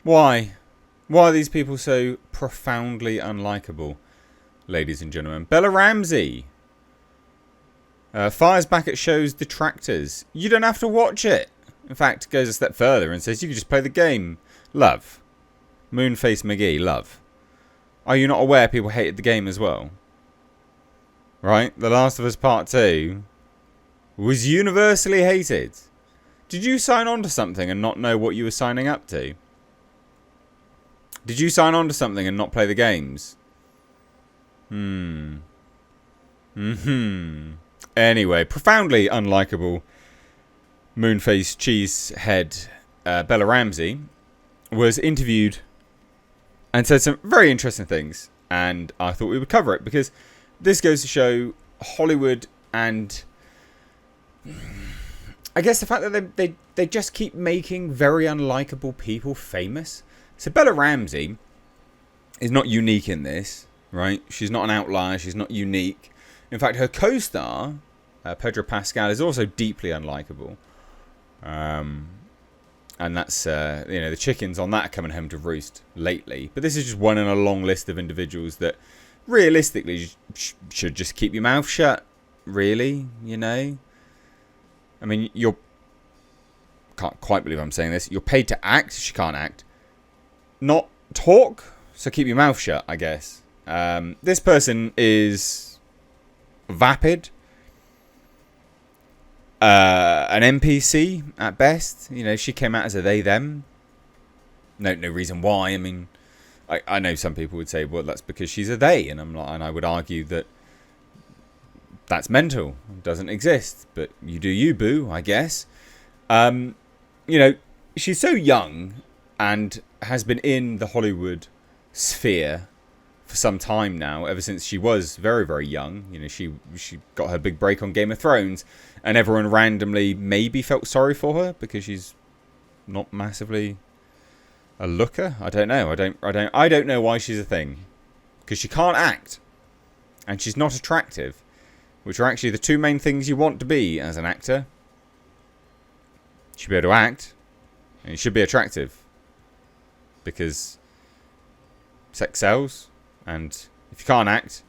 Why? Why are these people so profoundly unlikable, ladies and gentlemen? Bella Ramsey fires back at show's detractors. You don't have to watch it. In fact, goes a step further and says you can just play the game. Love. Moonface McGee, love. Are you not aware people hated the game as well? Right? The Last of Us Part 2 was universally hated. Did you sign on to something and not know what you were signing up to? Did you sign on to something and not play the games? Anyway, profoundly unlikable Moonface Cheesehead Bella Ramsey was interviewed and said some very interesting things, and I thought we would cover it because this goes to show Hollywood and I guess the fact that they just keep making very unlikable people famous. So Bella Ramsey is not unique in this, right? She's not an outlier. She's not unique. In fact, her co-star, Pedro Pascal, is also deeply unlikable. And that's, the chickens on that are coming home to roost lately. But this is just one in a long list of individuals that realistically should just keep your mouth shut, really, I mean, can't quite believe I'm saying this. You're paid to act. She can't act. Not talk. So keep your mouth shut, I guess. This person is vapid. An NPC at best. She came out as a they, them. No reason why. I mean, I know some people would say, well, that's because she's a they. And I would argue that that's mental. It doesn't exist. But you do you, boo, I guess. She's so young and has been in the Hollywood sphere for some time now, ever since she was very, very young. She got her big break on Game of Thrones, and everyone randomly maybe felt sorry for her because she's not massively a looker. I don't know. I don't know why she's a thing, because she can't act and she's not attractive, which are actually the two main things you want to be as an actor. You should be able to act, and you should be attractive, because sex sells, and if you can't act,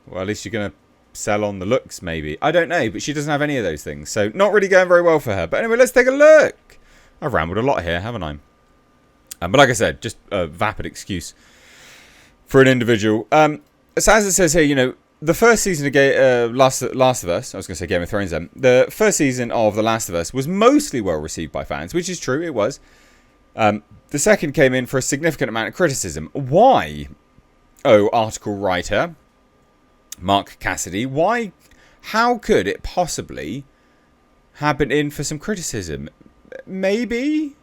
well, at least you're going to sell on the looks, maybe. I don't know, but she doesn't have any of those things, so not really going very well for her. But anyway, let's take a look. I've rambled a lot here, haven't I? But like I said, just a vapid excuse for an individual. So as it says here, the first season of Last of Us, I was going to say Game of Thrones then. The first season of The Last of Us was mostly well received by fans, which is true, it was. The second came in for a significant amount of criticism. Why? Oh, article writer Mark Cassidy, why? How could it possibly have been in for some criticism? Maybe,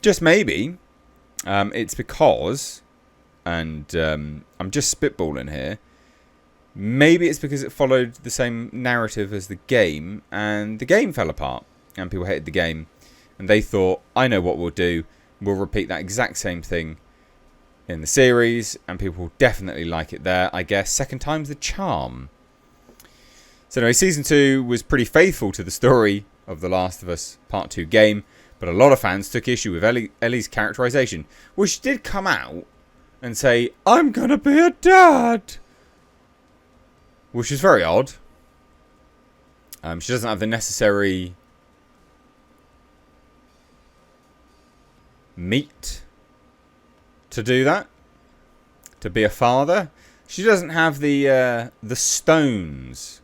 just maybe, it's because, and I'm just spitballing here, maybe it's because it followed the same narrative as the game, and the game fell apart, and people hated the game, and they thought, I know what we'll do, we'll repeat that exact same thing in the series, and people will definitely like it there, I guess. Second time's the charm. So anyway, Season 2 was pretty faithful to the story of The Last of Us Part 2 game, but a lot of fans took issue with Ellie's characterization, which did come out and say, I'm gonna be a dad, which is very odd. She doesn't have the necessary meat to do that, to be a father. She doesn't have the stones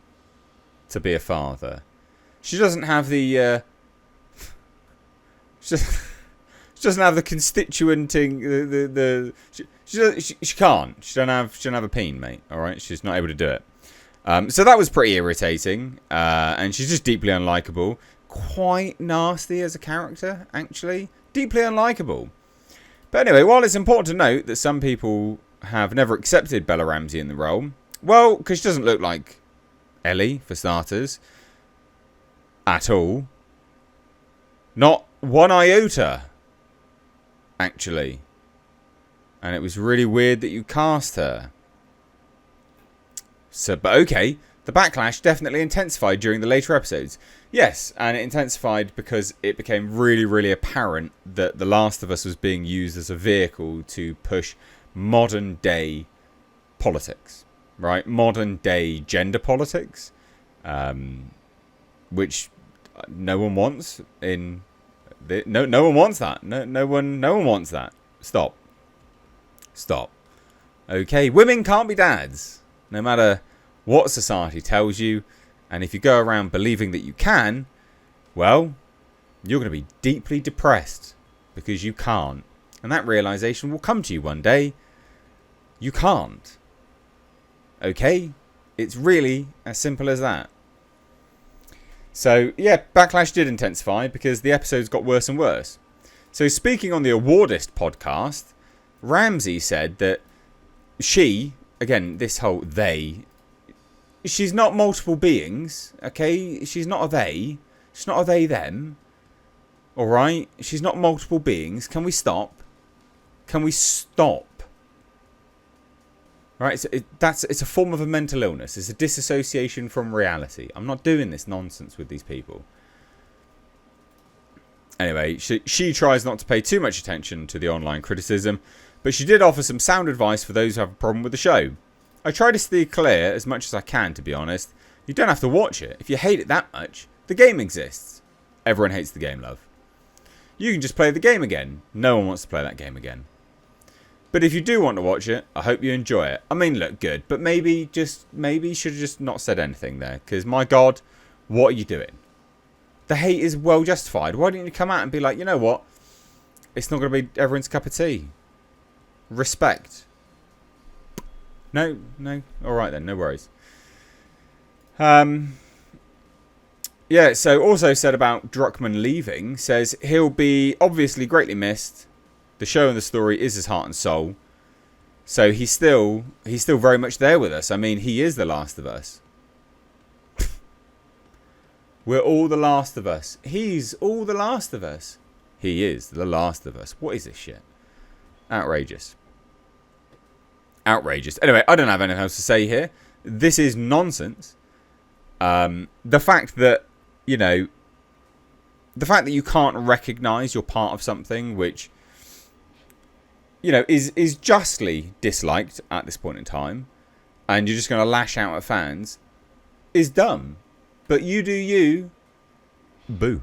to be a father. She doesn't have the she doesn't have the constituenting she can't. She don't have a peen, mate. All right, she's not able to do it. So that was pretty irritating, and she's just deeply unlikable. Quite nasty as a character, actually. Deeply unlikable. But anyway, while it's important to note that some people have never accepted Bella Ramsey in the role, well, because she doesn't look like Ellie, for starters, at all. Not one iota, actually. And it was really weird that you cast her. So, but okay, the backlash definitely intensified during the later episodes. Yes, and it intensified because it became really, really apparent that The Last of Us was being used as a vehicle to push modern day politics, right? Modern day gender politics, which no one wants in no one wants that. No one wants that. Stop. Okay, women can't be dads, no matter what society tells you. And if you go around believing that you can, well, you're going to be deeply depressed because you can't. And that realization will come to you one day. You can't. Okay? It's really as simple as that. So, yeah, Backlash did intensify because the episodes got worse and worse. So, speaking on the Awardist podcast, Ramsey said that she, again, this whole they, she's not multiple beings, okay? She's not a they. She's not a they, them. Alright? She's not multiple beings. Can we stop? Can we stop? Right? It's a form of a mental illness. It's a disassociation from reality. I'm not doing this nonsense with these people. Anyway, she tries not to pay too much attention to the online criticism, but she did offer some sound advice for those who have a problem with the show. I try to steer clear as much as I can, to be honest. You don't have to watch it. If you hate it that much, the game exists. Everyone hates the game, love. You can just play the game again. No one wants to play that game again. But if you do want to watch it, I hope you enjoy it. I mean, look, good. But maybe you should have just not said anything there. Because, my God, what are you doing? The hate is well justified. Why didn't you come out and be like, you know what? It's not going to be everyone's cup of tea. Respect. No. All right then, no worries. Yeah, so also said about Druckmann leaving, says he'll be obviously greatly missed. The show and the story is his heart and soul. So he's still very much there with us. I mean, he is the Last of Us. We're all the Last of Us. He's all the Last of Us. He is the Last of Us. What is this shit? Outrageous. Outrageous. Anyway, I don't have anything else to say here. This is nonsense. The fact that, you know, the fact that you can't recognise you're part of something which, you know, is justly disliked at this point in time, and you're just going to lash out at fans, is dumb. But you do you. Boo.